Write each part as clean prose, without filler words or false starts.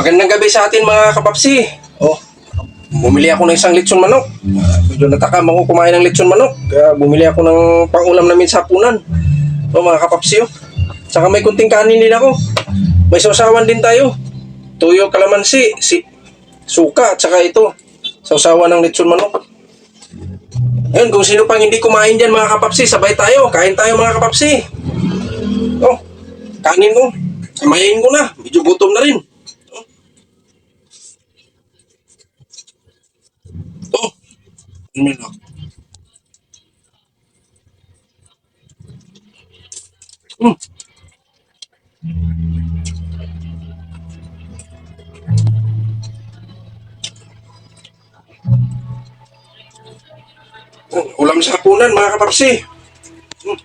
Magandang gabi sa atin mga kapapsi. Oh, bumili ako ng isang lechon manok. Medyo natakam ako kumain ng lechon manok. Kaya bumili ako ng pangulam namin sa hapunan. Oh mga kapapsi oh. Saka may kunting kanin din ako. May sausawan din tayo. Tuyo, kalamansi, suka, at saka ito. Sausawan ng lechon manok. Ayun, kung sino pang hindi kumain dyan mga kapapsi, sabay tayo. Kain tayo mga kapapsi. Oh, kanin ko. Samayin ko na. Medyo gutom na rin. Oh, ano na? Hmm. Ulam sa hapunan mga kapapsi. Hmm.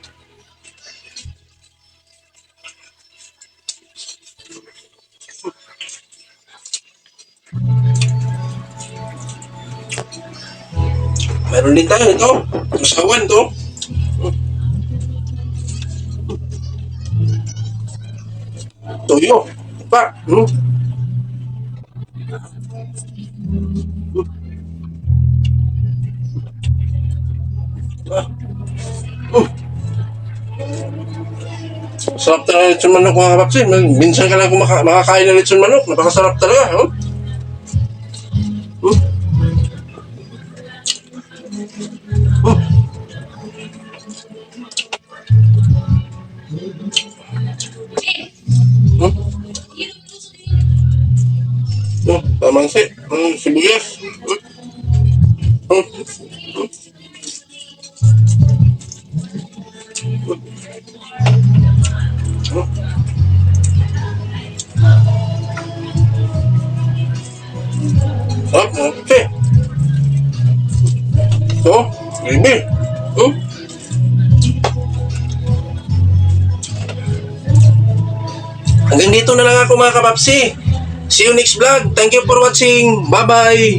Meron din tayo ito. Usawan to. Toyo. Pa. Hmm. Ah. Hmm. Sarap talaga ng lechon manok mga kapapsi. Minsan ka lang makakain ng lechon manok. Napakasarap talaga. Oh. Hmm. Hmm. Hmm. Oh, tamangsi. Sibuyas. Hmm. Sarap, okay. So, baby. Hmm? Hanggang dito na lang ako mga kapapsi. See you next vlog. Thank you for watching. Bye-bye.